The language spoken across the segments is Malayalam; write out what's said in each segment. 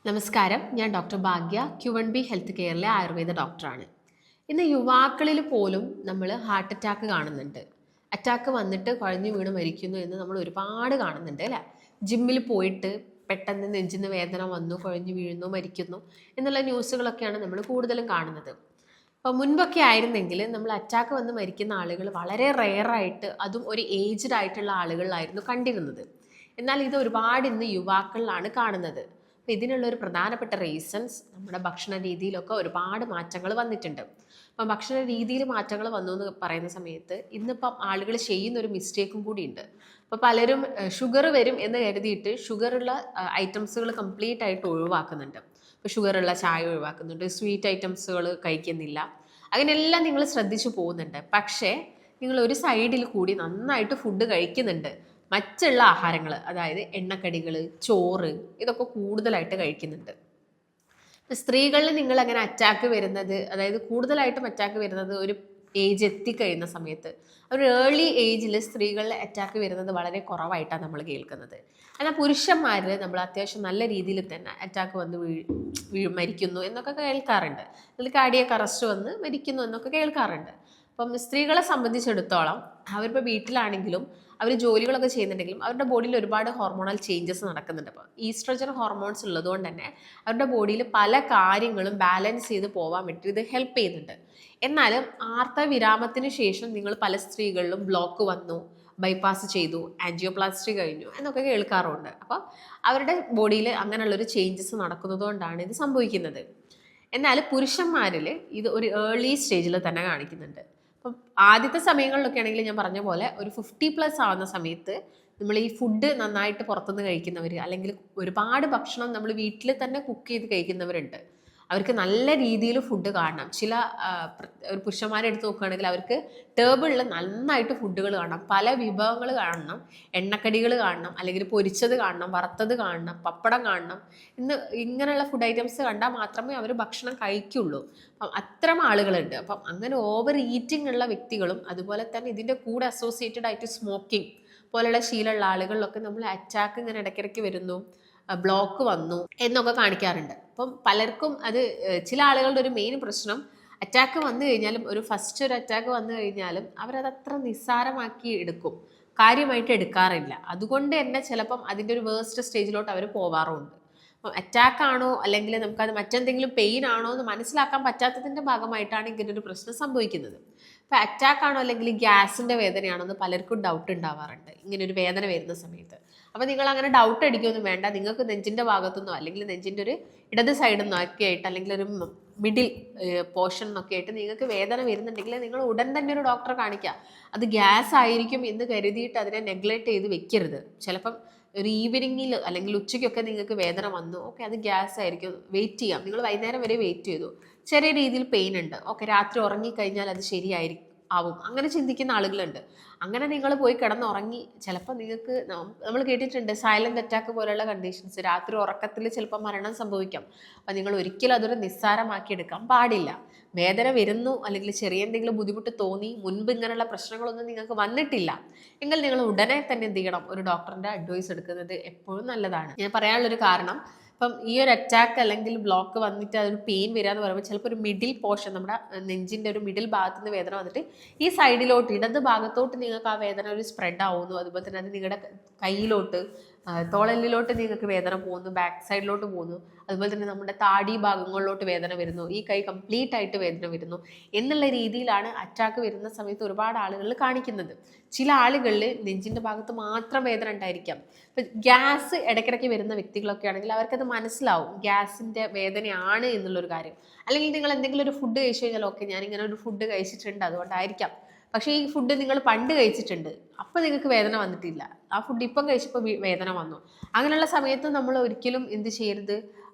നമസ്കാരം, ഞാൻ ഡോക്ടർ ഭാഗ്യ Q1B ഹെൽത്ത് കെയറിലെ ആയുർവേദ ഡോക്ടറാണ്. ഇന്ന് യുവാക്കളിൽ പോലും നമ്മൾ ഹാർട്ട് അറ്റാക്ക് കാണുന്നുണ്ട്. അറ്റാക്ക് വന്നിട്ട് കുഴഞ്ഞു വീണ് മരിക്കുന്നു എന്ന് നമ്മൾ ഒരുപാട് കാണുന്നുണ്ട് അല്ലേ? ജിമ്മിൽ പോയിട്ട് പെട്ടെന്ന് നെഞ്ചിന് വേദന വന്നു, കുഴഞ്ഞു വീഴുന്നു, മരിക്കുന്നു എന്നുള്ള ന്യൂസുകളൊക്കെയാണ് നമ്മൾ കൂടുതലും കാണുന്നത്. അപ്പോൾ മുൻപൊക്കെ ആയിരുന്നെങ്കിൽ നമ്മൾ അറ്റാക്ക് വന്ന് മരിക്കുന്ന ആളുകൾ വളരെ റെയറായിട്ട്, അതും ഒരു ഏജ്ഡ് ആയിട്ടുള്ള ആളുകളിലായിരുന്നു കണ്ടിരുന്നത്. എന്നാൽ ഇത് ഒരുപാട് ഇന്ന് യുവാക്കളിലാണ് കാണുന്നത്. അപ്പോൾ ഇതിനുള്ളൊരു പ്രധാനപ്പെട്ട റീസൺസ് നമ്മുടെ ഭക്ഷണ രീതിയിലൊക്കെ ഒരുപാട് മാറ്റങ്ങൾ വന്നിട്ടുണ്ട്. അപ്പം ഭക്ഷണ രീതിയിൽ മാറ്റങ്ങൾ വന്നു എന്ന് പറയുന്ന സമയത്ത് ഇന്നിപ്പം ആളുകൾ ചെയ്യുന്ന ഒരു മിസ്റ്റേക്കും കൂടിയുണ്ട്. അപ്പോൾ പലരും ഷുഗർ വരും എന്ന് കരുതിയിട്ട് ഷുഗറുള്ള ഐറ്റംസുകൾ കംപ്ലീറ്റ് ആയിട്ട് ഒഴിവാക്കുന്നുണ്ട്. ഇപ്പോൾ ഷുഗറുള്ള ചായ ഒഴിവാക്കുന്നുണ്ട്, സ്വീറ്റ് ഐറ്റംസുകൾ കഴിക്കുന്നില്ല, അങ്ങനെയെല്ലാം നിങ്ങൾ ശ്രദ്ധിച്ചു പോകുന്നുണ്ട്. പക്ഷേ നിങ്ങൾ ഒരു സൈഡിൽ കൂടി നന്നായിട്ട് ഫുഡ് കഴിക്കുന്നുണ്ട്. മറ്റുള്ള ആഹാരങ്ങൾ, അതായത് എണ്ണക്കടികൾ, ചോറ്, ഇതൊക്കെ കൂടുതലായിട്ട് കഴിക്കുന്നുണ്ട്. സ്ത്രീകളിൽ നിങ്ങൾ അങ്ങനെ അറ്റാക്ക് വരുന്നത്, അതായത് കൂടുതലായിട്ടും അറ്റാക്ക് വരുന്നത് ഒരു ഏജ് എത്തിക്കഴിയുന്ന സമയത്ത്, ഒരു ഏർലി ഏജിൽ സ്ത്രീകളിൽ അറ്റാക്ക് വരുന്നത് വളരെ കുറവായിട്ടാണ് നമ്മൾ കേൾക്കുന്നത്. എന്നാൽ പുരുഷന്മാരിൽ നമ്മൾ അത്യാവശ്യം നല്ല രീതിയിൽ തന്നെ അറ്റാക്ക് വന്ന് മരിക്കുന്നു എന്നൊക്കെ കേൾക്കാറുണ്ട്. അതിൽ കാർഡിയക് അറസ്റ്റ് വന്ന് മരിക്കുന്നു എന്നൊക്കെ കേൾക്കാറുണ്ട്. അപ്പം സ്ത്രീകളെ സംബന്ധിച്ചിടത്തോളം അവരിപ്പോൾ വീട്ടിലാണെങ്കിലും അവർ ജോലികളൊക്കെ ചെയ്യുന്നുണ്ടെങ്കിലും അവരുടെ ബോഡിയിൽ ഒരുപാട് ഹോർമോണൽ ചേഞ്ചസ് നടക്കുന്നുണ്ട്. അപ്പോൾ ഈസ്ട്രജൻ ഹോർമോൺസ് ഉള്ളതുകൊണ്ട് തന്നെ അവരുടെ ബോഡിയിൽ പല കാര്യങ്ങളും ബാലൻസ് ചെയ്ത് പോകാൻ വേണ്ടി ഇത് ഹെൽപ്പ് ചെയ്യുന്നുണ്ട്. എന്നാലും ആർത്തവിരാമത്തിന് ശേഷം നിങ്ങൾ പല സ്ത്രീകളിലും ബ്ലോക്ക് വന്നു, ബൈപ്പാസ് ചെയ്തു, ആൻജിയോപ്ലാസ്റ്റി കഴിഞ്ഞു എന്നൊക്കെ കേൾക്കാറുണ്ട്. അപ്പോൾ അവരുടെ ബോഡിയിൽ അങ്ങനെയുള്ളൊരു ചേഞ്ചസ് നടക്കുന്നത് കൊണ്ടാണ് ഇത് സംഭവിക്കുന്നത്. എന്നാൽ പുരുഷന്മാരിൽ ഇത് ഒരു ഏർലി സ്റ്റേജിൽ തന്നെ കാണിക്കുന്നുണ്ട്. അപ്പം ആദ്യത്തെ സമയങ്ങളിലൊക്കെ ആണെങ്കിൽ ഞാൻ പറഞ്ഞ പോലെ ഒരു 50+ ആവുന്ന സമയത്ത് നമ്മൾ ഈ ഫുഡ് നന്നായിട്ട് പുറത്തുനിന്ന് കഴിക്കുന്നവർ, അല്ലെങ്കിൽ ഒരുപാട് ഭക്ഷണം നമ്മൾ വീട്ടിൽ തന്നെ കുക്ക് ചെയ്ത് കഴിക്കുന്നവരുണ്ട്. അവർക്ക് നല്ല രീതിയിൽ ഫുഡ് കാണണം. ചില ഒരു പുരുഷന്മാരെ എടുത്ത് നോക്കുകയാണെങ്കിൽ അവർക്ക് ടേബിളിൽ നന്നായിട്ട് ഫുഡുകൾ കാണണം, പല വിഭവങ്ങൾ കാണണം, എണ്ണക്കടികൾ കാണണം, അല്ലെങ്കിൽ പൊരിച്ചത് കാണണം, വറുത്തത് കാണണം, പപ്പടം കാണണം. ഇങ്ങനെയുള്ള ഫുഡ് ഐറ്റംസ് കണ്ടാൽ മാത്രമേ അവർ ഭക്ഷണം കഴിക്കുള്ളൂ. അപ്പം അത്തരം ആളുകളുണ്ട്. അപ്പം അങ്ങനെ ഓവർ ഈറ്റിംഗ് ഉള്ള വ്യക്തികളും, അതുപോലെ തന്നെ ഇതിൻ്റെ കൂടെ അസോസിയേറ്റഡ് ആയിട്ട് സ്മോക്കിംഗ് പോലെയുള്ള ശീലമുള്ള ആളുകളിലൊക്കെ നമ്മൾ അറ്റാക്ക് ഇങ്ങനെ ഇടയ്ക്കിടയ്ക്ക് വരുന്നു, ബ്ലോക്ക് വന്നു എന്നൊക്കെ കാണിക്കാറുണ്ട്. അപ്പം പലർക്കും അത് ചില ആളുകളുടെ ഒരു മെയിൻ പ്രശ്നം, അറ്റാക്ക് വന്നു കഴിഞ്ഞാലും ഒരു ഫസ്റ്റ് ഒരു അറ്റാക്ക് വന്നു കഴിഞ്ഞാലും അവരത് അത്ര നിസ്സാരമാക്കി എടുക്കും, കാര്യമായിട്ട് എടുക്കാറില്ല. അതുകൊണ്ട് തന്നെ ചിലപ്പം അതിൻ്റെ ഒരു വേസ്റ്റ് സ്റ്റേജിലോട്ട് അവർ പോവാറുമുണ്ട്. അപ്പം അറ്റാക്ക് ആണോ അല്ലെങ്കിൽ നമുക്കത് മറ്റെന്തെങ്കിലും പെയിൻ ആണോ എന്ന് മനസ്സിലാക്കാൻ പറ്റാത്തതിൻ്റെ ഭാഗമായിട്ടാണ് ഇങ്ങനെ ഒരു പ്രശ്നം സംഭവിക്കുന്നത്. അപ്പം അറ്റാക്ക് ആണോ അല്ലെങ്കിൽ ഗ്യാസിൻ്റെ വേദനയാണോ എന്ന് പലർക്കും ഡൗട്ട് ഉണ്ടാവാറുണ്ട് ഇങ്ങനെ ഒരു വേദന വരുന്ന സമയത്ത്. അപ്പം നിങ്ങൾ അങ്ങനെ ഡൗട്ട് അടിക്കുകയൊന്നും വേണ്ട. നിങ്ങൾക്ക് നെഞ്ചിൻ്റെ ഭാഗത്തുനിന്നോ അല്ലെങ്കിൽ നെഞ്ചിൻ്റെ ഒരു ഇടത് സൈഡിൽ നിന്നോ ഒക്കെ ആയിട്ട്, അല്ലെങ്കിൽ ഒരു മിഡിൽ പോർഷൻ എന്നൊക്കെ ആയിട്ട് നിങ്ങൾക്ക് വേദന വരുന്നുണ്ടെങ്കിൽ നിങ്ങൾ ഉടൻ തന്നെ ഒരു ഡോക്ടറെ കാണിക്കുക. അത് ഗ്യാസ് ആയിരിക്കും എന്ന് കരുതിയിട്ട് അതിനെ നെഗ്ലക്റ്റ് ചെയ്ത് വെക്കരുത്. ചിലപ്പം ഒരു ഈവനിങ്ങിൽ അല്ലെങ്കിൽ ഉച്ചയ്ക്കൊക്കെ നിങ്ങൾക്ക് വേദന വന്നു, ഓക്കെ അത് ഗ്യാസ് ആയിരിക്കും, വെയിറ്റ് ചെയ്യാം. നിങ്ങൾ വൈകുന്നേരം വരെ വെയിറ്റ് ചെയ്തു, ചെറിയ രീതിയിൽ പെയിൻ ഉണ്ട്, ഓക്കെ രാത്രി ഉറങ്ങിക്കഴിഞ്ഞാൽ അത് ശരിയായിരിക്കും ആവും, അങ്ങനെ ചിന്തിക്കുന്ന ആളുകളുണ്ട്. അങ്ങനെ നിങ്ങൾ പോയി കിടന്നുറങ്ങി ചിലപ്പോൾ നിങ്ങൾക്ക്, നമ്മൾ കേട്ടിട്ടുണ്ട് സൈലന്റ് അറ്റാക്ക് പോലെയുള്ള കണ്ടീഷൻസ്, രാത്രി ഉറക്കത്തിൽ ചിലപ്പോൾ മരണം സംഭവിക്കാം. അപ്പം നിങ്ങൾ ഒരിക്കലും അതൊരു നിസ്സാരമാക്കി എടുക്കാൻ പാടില്ല. വേദന വരുന്നു അല്ലെങ്കിൽ ചെറിയ എന്തെങ്കിലും ബുദ്ധിമുട്ട് തോന്നി, മുൻപ് ഇങ്ങനെയുള്ള പ്രശ്നങ്ങളൊന്നും നിങ്ങൾക്ക് വന്നിട്ടില്ല എങ്കിൽ നിങ്ങൾ ഉടനെ തന്നെ എന്ത് ചെയ്യണം, ഒരു ഡോക്ടറിൻ്റെ അഡ്വൈസ് എടുക്കുന്നത് എപ്പോഴും നല്ലതാണ്. ഞാൻ പറയാനുള്ളൊരു കാരണം, ഇപ്പം ഈ ഒരു അറ്റാക്ക് അല്ലെങ്കിൽ ബ്ലോക്ക് വന്നിട്ട് അതൊരു പെയിൻ വരിക എന്ന് പറയുമ്പോൾ ചിലപ്പോൾ ഒരു മിഡിൽ പോർഷൻ, നമ്മുടെ നെഞ്ചിൻ്റെ ഒരു മിഡിൽ ഭാഗത്ത് നിന്ന് വേദന വന്നിട്ട് ഈ സൈഡിലോട്ട്, ഇടത് ഭാഗത്തോട്ട് നിങ്ങൾക്ക് ആ വേദന ഒരു സ്പ്രെഡ് ആവുന്നു. അതുപോലെ തന്നെ അത് നിങ്ങളുടെ കയ്യിലോട്ട്, തോളലിലോട്ട് നിങ്ങൾക്ക് വേദന പോകുന്നു, ബാക്ക് സൈഡിലോട്ട് പോകുന്നു. അതുപോലെ തന്നെ നമ്മുടെ താടി ഭാഗങ്ങളിലോട്ട് വേദന വരുന്നു, ഈ കൈ കംപ്ലീറ്റ് ആയിട്ട് വേദന വരുന്നു എന്നുള്ള രീതിയിലാണ് അറ്റാക്ക് വരുന്ന സമയത്ത് ഒരുപാട് ആളുകളിൽ കാണിക്കുന്നത്. ചില ആളുകളിൽ നെഞ്ചിൻ്റെ ഭാഗത്ത് മാത്രം വേദന ഉണ്ടായിരിക്കാം. ഇപ്പം ഗ്യാസ് ഇടയ്ക്കിടയ്ക്ക് വരുന്ന വ്യക്തികളൊക്കെ ആണെങ്കിൽ അവർക്കത് മനസ്സിലാവും ഗ്യാസിൻ്റെ വേദനയാണ് എന്നുള്ളൊരു കാര്യം. അല്ലെങ്കിൽ നിങ്ങൾ എന്തെങ്കിലും ഒരു ഫുഡ് കഴിച്ചു കഴിഞ്ഞാൽ, ഓക്കെ ഞാനിങ്ങനെ ഒരു ഫുഡ് കഴിച്ചിട്ടുണ്ട് അതുകൊണ്ടായിരിക്കാം, പക്ഷേ ഈ ഫുഡ് നിങ്ങൾ പണ്ട് കഴിച്ചിട്ടുണ്ട്, അപ്പോൾ നിങ്ങൾക്ക് വേദന വന്നിട്ടില്ല, ആ ഫുഡ് ഇപ്പം കഴിച്ചപ്പോൾ വേദന വന്നു. അങ്ങനെയുള്ള സമയത്ത് നമ്മൾ ഒരിക്കലും എന്ത് ചെയ്യരുത്,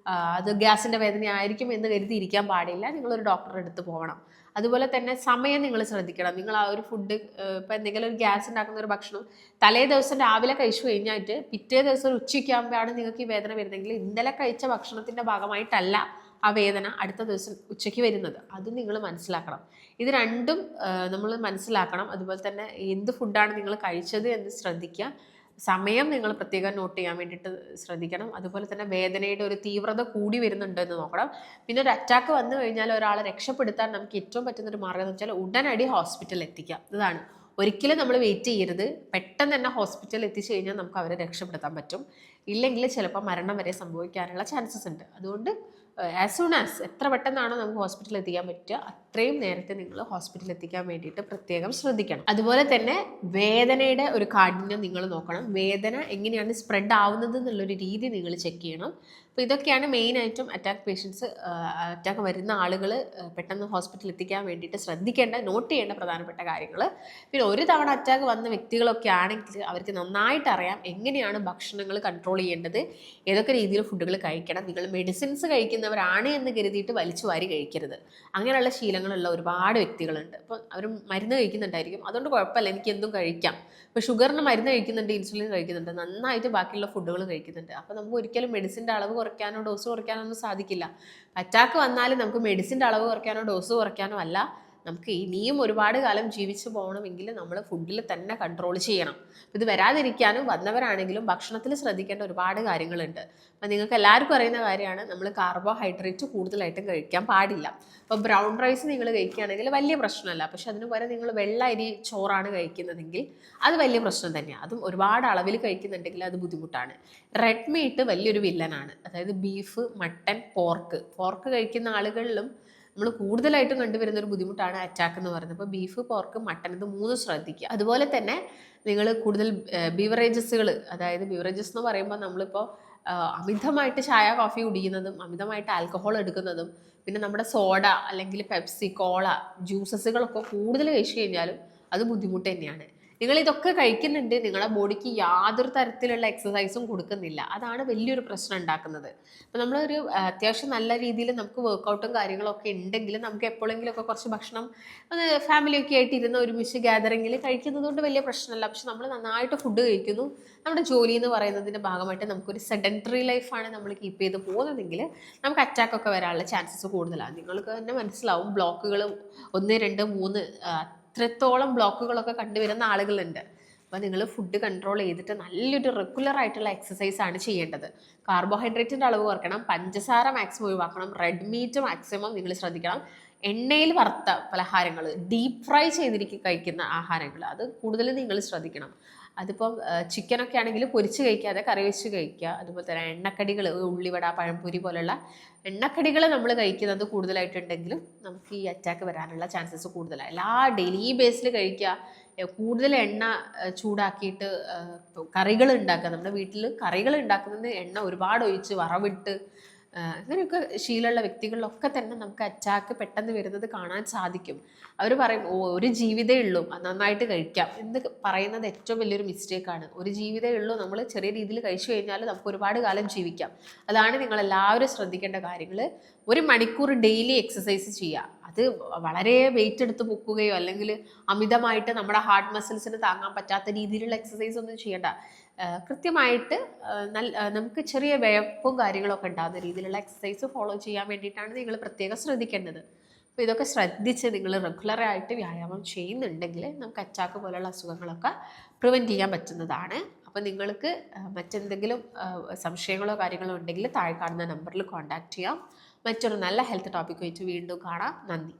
അത് ഗ്യാസിൻ്റെ വേദന ആയിരിക്കും എന്ന് കരുതി ഇരിക്കാൻ പാടില്ല. നിങ്ങളൊരു ഡോക്ടറെ അടുത്ത് പോകണം. അതുപോലെ തന്നെ സമയം നിങ്ങൾ ശ്രദ്ധിക്കണം. നിങ്ങൾ ആ ഒരു ഫുഡ്, ഇപ്പം എന്തെങ്കിലും ഒരു ഗ്യാസ് ഉണ്ടാക്കുന്ന ഒരു ഭക്ഷണം തലേ ദിവസം രാവിലെ കഴിച്ചു കഴിഞ്ഞായിട്ട് പിറ്റേ ദിവസം ഉച്ചയ്ക്കാകുമ്പോഴാണ് നിങ്ങൾക്ക് ഈ വേദന വരുന്നതെങ്കിൽ ഇന്നലെ കഴിച്ച ഭക്ഷണത്തിൻ്റെ ഭാഗമായിട്ടല്ല ആ വേദന അടുത്ത ദിവസം ഉച്ചയ്ക്ക് വരുന്നത്. അത് നിങ്ങൾ മനസ്സിലാക്കണം. ഇത് രണ്ടും നമ്മൾ മനസ്സിലാക്കണം. അതുപോലെ തന്നെ എന്ത് ഫുഡാണ് നിങ്ങൾ കഴിച്ചത് എന്ന് ശ്രദ്ധിക്കുക. സമയം നിങ്ങൾ പ്രത്യേകം നോട്ട് ചെയ്യാൻ വേണ്ടിയിട്ട് ശ്രദ്ധിക്കണം. അതുപോലെ തന്നെ വേദനയുടെ ഒരു തീവ്രത കൂടി വരുന്നുണ്ടോ എന്ന് നോക്കണം. പിന്നെ ഒരു അറ്റാക്ക് വന്നു കഴിഞ്ഞാൽ ഒരാളെ രക്ഷപ്പെടുത്താൻ നമുക്ക് ഏറ്റവും പറ്റുന്നൊരു മാർഗ്ഗം എന്ന് വെച്ചാൽ ഉടനടി ഹോസ്പിറ്റലിൽ എത്തിക്കുക. ഇതാണ്. ഒരിക്കലും നമ്മൾ വെയിറ്റ് ചെയ്യരുത്. പെട്ടെന്ന് തന്നെ ഹോസ്പിറ്റലിൽ എത്തിച്ചു കഴിഞ്ഞാൽ നമുക്ക് അവരെ രക്ഷപ്പെടുത്താൻ പറ്റും. ഇല്ലെങ്കിൽ ചിലപ്പോൾ മരണം വരെ സംഭവിക്കാനുള്ള ചാൻസസ് ഉണ്ട്. അതുകൊണ്ട് ആസ് സൂൺ ആസ് എത്ര പെട്ടെന്നാണോ നമുക്ക് ഹോസ്പിറ്റലിൽ എത്തിക്കാൻ പറ്റുക അത്രയും നേരത്തെ നിങ്ങൾ ഹോസ്പിറ്റലിൽ എത്തിക്കാൻ വേണ്ടിയിട്ട് പ്രത്യേകം ശ്രദ്ധിക്കണം. അതുപോലെ തന്നെ വേദനയുടെ ഒരു കാഠിന്യം നിങ്ങൾ നോക്കണം. വേദന എങ്ങനെയാണ് സ്പ്രെഡ് ആവുന്നത് എന്നുള്ളൊരു രീതി നിങ്ങൾ ചെക്ക് ചെയ്യണം. അപ്പോൾ ഇതൊക്കെയാണ് മെയിനായിട്ടും അറ്റാക്ക് പേഷ്യൻസ്, അറ്റാക്ക് വരുന്ന ആളുകൾ പെട്ടെന്ന് ഹോസ്പിറ്റലിൽ എത്തിക്കാൻ വേണ്ടിയിട്ട് ശ്രദ്ധിക്കേണ്ട, നോട്ട് ചെയ്യേണ്ട പ്രധാനപ്പെട്ട കാര്യങ്ങൾ. പിന്നെ ഒരു തവണ അറ്റാക്ക് വന്ന വ്യക്തികളൊക്കെ ആണെങ്കിൽ അവർക്ക് നന്നായിട്ട് അറിയാം എങ്ങനെയാണ് ഭക്ഷണങ്ങൾ കൺട്രോൾ ചെയ്യേണ്ടത്, ഏതൊക്കെ രീതിയിൽ ഫുഡുകൾ കഴിക്കണം. നിങ്ങൾ മെഡിസിൻസ് കഴിക്കുന്നവരാണ് എന്ന് കരുതിയിട്ട് വലിച്ചു വാരി കഴിക്കരുത്. അങ്ങനെയുള്ള ശീലങ്ങളുള്ള ഒരുപാട് വ്യക്തികളുണ്ട്. അപ്പോൾ അവർ മരുന്ന് കഴിക്കുന്നുണ്ടായിരിക്കും, അതുകൊണ്ട് കുഴപ്പമില്ല, എനിക്ക് എന്തും കഴിക്കാം. ഇപ്പോൾ ഷുഗറിന് മരുന്ന് കഴിക്കുന്നുണ്ട്, ഇൻസുലിൻ കഴിക്കുന്നുണ്ട്, നന്നായിട്ട് ബാക്കിയുള്ള ഫുഡുകൾ കഴിക്കുന്നുണ്ട്. അപ്പോൾ നമുക്ക് ഒരിക്കലും മെഡിസിൻ്റെ അളവ് കുറയ്ക്കാനോ ഡോസ് കുറയ്ക്കാനോ ഒന്നും സാധിക്കില്ല. അറ്റാക്ക് വന്നാലും നമുക്ക് മെഡിസിൻ്റെ അളവ് കുറയ്ക്കാനോ ഡോസ് കുറയ്ക്കാനോ അല്ല, നമുക്ക് ഇനിയും ഒരുപാട് കാലം ജീവിച്ചു പോകണമെങ്കിൽ നമ്മൾ ഫുഡിൽ തന്നെ കൺട്രോൾ ചെയ്യണം. ഇത് വരാതിരിക്കാനും വന്നവരാണെങ്കിലും ഭക്ഷണത്തിൽ ശ്രദ്ധിക്കേണ്ട ഒരുപാട് കാര്യങ്ങളുണ്ട്. അപ്പം നിങ്ങൾക്ക് എല്ലാവർക്കും അറിയുന്ന കാര്യമാണ്, നമ്മൾ കാർബോഹൈഡ്രേറ്റ് കൂടുതലായിട്ടും കഴിക്കാൻ പാടില്ല. ഇപ്പോൾ ബ്രൗൺ റൈസ് നിങ്ങൾ കഴിക്കുകയാണെങ്കിൽ വലിയ പ്രശ്നമല്ല. പക്ഷെ അതിന് പകരം നിങ്ങൾ വെള്ള അരി ചോറാണ് കഴിക്കുന്നതെങ്കിൽ അത് വലിയ പ്രശ്നം തന്നെയാണ്. അതും ഒരുപാട് അളവിൽ കഴിക്കുന്നുണ്ടെങ്കിൽ അത് ബുദ്ധിമുട്ടാണ്. റെഡ് മീറ്റ് വലിയൊരു വില്ലനാണ്. അതായത് ബീഫ്, മട്ടൻ, പോർക്ക് കഴിക്കുന്ന ആളുകളിലും നമ്മൾ കൂടുതലായിട്ടും കണ്ടുവരുന്ന ഒരു ബുദ്ധിമുട്ടാണ് അറ്റാക്ക് എന്ന് പറയുന്നത്. അപ്പോൾ ബീഫ്, പോർക്ക്, മട്ടൻ ഇത് 3 ശ്രദ്ധിക്കുക. അതുപോലെ തന്നെ നിങ്ങൾ കൂടുതൽ ബീവറേജസുകൾ, അതായത് ബീവറേജസ് എന്ന് പറയുമ്പോൾ നമ്മളിപ്പോൾ അമിതമായിട്ട് ചായ കോഫി കുടിക്കുന്നതും അമിതമായിട്ട് ആൽക്കഹോൾ എടുക്കുന്നതും പിന്നെ നമ്മുടെ സോഡ അല്ലെങ്കിൽ പെപ്സി, കോള, ജ്യൂസസുകളൊക്കെ കൂടുതൽ കഴിച്ചു കഴിഞ്ഞാലും അത് ബുദ്ധിമുട്ട് തന്നെയാണ്. നിങ്ങൾ ഇതൊക്കെ കഴിക്കുന്നുണ്ട്, നിങ്ങളുടെ ബോഡിക്ക് യാതൊരു തരത്തിലുള്ള എക്സസൈസും കൊടുക്കുന്നില്ല. അതാണ് വലിയൊരു പ്രശ്നം ഉണ്ടാക്കുന്നത്. അപ്പോൾ നമ്മളൊരു അത്യാവശ്യം നല്ല രീതിയിൽ നമുക്ക് വർക്കൗട്ടും കാര്യങ്ങളൊക്കെ ഉണ്ടെങ്കിൽ നമുക്ക് എപ്പോഴെങ്കിലുമൊക്കെ കുറച്ച് ഭക്ഷണം ഫാമിലിയൊക്കെ ആയിട്ട് ഇരുന്ന് ഒരുമിച്ച് ഗ്യാതറിങ്ങിൽ കഴിക്കുന്നത് കൊണ്ട് വലിയ പ്രശ്നമല്ല. പക്ഷെ നമ്മൾ നന്നായിട്ട് ഫുഡ് കഴിക്കുന്നു, നമ്മുടെ ജോലി എന്ന് പറയുന്നതിൻ്റെ ഭാഗമായിട്ട് നമുക്കൊരു സെഡൻറ്ററി ലൈഫാണ് നമ്മൾ കീപ്പ് ചെയ്ത് പോകുന്നതെങ്കിൽ നമുക്ക് അറ്റാക്കൊക്കെ വരാനുള്ള ചാൻസസ് കൂടുതലാണ്. നിങ്ങൾക്ക് തന്നെ മനസ്സിലാവും, ബ്ലോക്കുകൾ 1, 2, 3 ഇത്രത്തോളം ബ്ലോക്കുകളൊക്കെ കണ്ടുവരുന്ന ആളുകളുണ്ട്. അപ്പോൾ നിങ്ങൾ ഫുഡ് കൺട്രോൾ ചെയ്തിട്ട് നല്ലൊരു റെഗുലർ ആയിട്ടുള്ള എക്സസൈസ് ആണ് ചെയ്യേണ്ടത്. കാർബോഹൈഡ്രേറ്റിൻ്റെ അളവ് കുറയ്ക്കണം, പഞ്ചസാര മാക്സിമം ഒഴിവാക്കണം, റെഡ് മീറ്റ് മാക്സിമം നിങ്ങൾ ശ്രദ്ധിക്കണം. എണ്ണയിൽ വറുത്ത പലഹാരങ്ങൾ, ഡീപ്പ് ഫ്രൈ കഴിക്കുന്ന ആഹാരങ്ങൾ അത് കൂടുതൽ നിങ്ങൾ ശ്രദ്ധിക്കണം. അതിപ്പം ചിക്കനൊക്കെ ആണെങ്കിൽ പൊരിച്ച് കഴിക്കാതെ കറി വെച്ച് കഴിക്കുക. അതുപോലെ തന്നെ എണ്ണക്കടികൾ, ഉള്ളിവട, പഴംപൊരി പോലുള്ള എണ്ണക്കടികൾ നമ്മൾ കഴിക്കുന്നത് കൂടുതലായിട്ടുണ്ടെങ്കിലും നമുക്ക് ഈ അറ്റാക്ക് വരാനുള്ള ചാൻസസ് കൂടുതലാണ്. എല്ലാ ഡെയിലി ബേസിൽ കഴിക്കുക. കൂടുതൽ എണ്ണ ചൂടാക്കിയിട്ട് കറികൾ ഉണ്ടാക്കുക. നമ്മുടെ വീട്ടിൽ കറികൾ ഉണ്ടാക്കുന്നത് എണ്ണ ഒരുപാട് ഒഴിച്ച് വറവിട്ട് അങ്ങനെയൊക്കെ ശീലമുള്ള വ്യക്തികളിലൊക്കെ തന്നെ നമുക്ക് അറ്റാക്ക് പെട്ടെന്ന് വരുന്നത് കാണാൻ സാധിക്കും. അവർ പറയും, ഒരു ജീവിതമേ ഉള്ളൂ, നന്നായിട്ട് കഴിക്കാം എന്ന് പറയുന്നത് ഏറ്റവും വലിയൊരു മിസ്റ്റേക്കാണ്. ഒരു ജീവിതമേ ഉള്ളൂ, നമ്മൾ ചെറിയ രീതിയിൽ കഴിച്ചു കഴിഞ്ഞാൽ നമുക്ക് ഒരുപാട് കാലം ജീവിക്കാം. അതാണ് നിങ്ങളെല്ലാവരും ശ്രദ്ധിക്കേണ്ട കാര്യങ്ങൾ. 1 മണിക്കൂർ ഡെയിലി എക്സസൈസ് ചെയ്യുക. അത് വളരെ വെയിറ്റ് എടുത്ത് പൊക്കുകയോ അല്ലെങ്കിൽ അമിതമായിട്ട് നമ്മുടെ ഹാർട്ട് മസിൽസിന് താങ്ങാൻ പറ്റാത്ത രീതിയിലുള്ള എക്സസൈസ് ഒന്നും ചെയ്യേണ്ട. കൃത്യമായിട്ട് നമുക്ക് ചെറിയ വിയർപ്പും കാര്യങ്ങളൊക്കെ ഉണ്ടാകുന്ന രീതിയിലുള്ള എക്സസൈസ് ഫോളോ ചെയ്യാൻ വേണ്ടിയിട്ടാണ് നിങ്ങൾ പ്രത്യേകം ശ്രദ്ധിക്കേണ്ടത്. അപ്പോൾ ഇതൊക്കെ ശ്രദ്ധിച്ച് നിങ്ങൾ റെഗുലറായിട്ട് വ്യായാമം ചെയ്യുന്നുണ്ടെങ്കിൽ നമുക്ക് അറ്റാക്ക് പോലുള്ള അസുഖങ്ങളൊക്കെ പ്രിവെൻറ്റ് ചെയ്യാൻ പറ്റുന്നതാണ്. അപ്പോൾ നിങ്ങൾക്ക് മറ്റെന്തെങ്കിലും സംശയങ്ങളോ കാര്യങ്ങളോ ഉണ്ടെങ്കിൽ താഴെ കാണുന്ന നമ്പറിൽ കോൺടാക്റ്റ് ചെയ്യാം. മറ്റൊരു നല്ല ഹെൽത്ത് ടോപ്പിക്കുമായിട്ട് വീണ്ടും കാണാം. നന്ദി.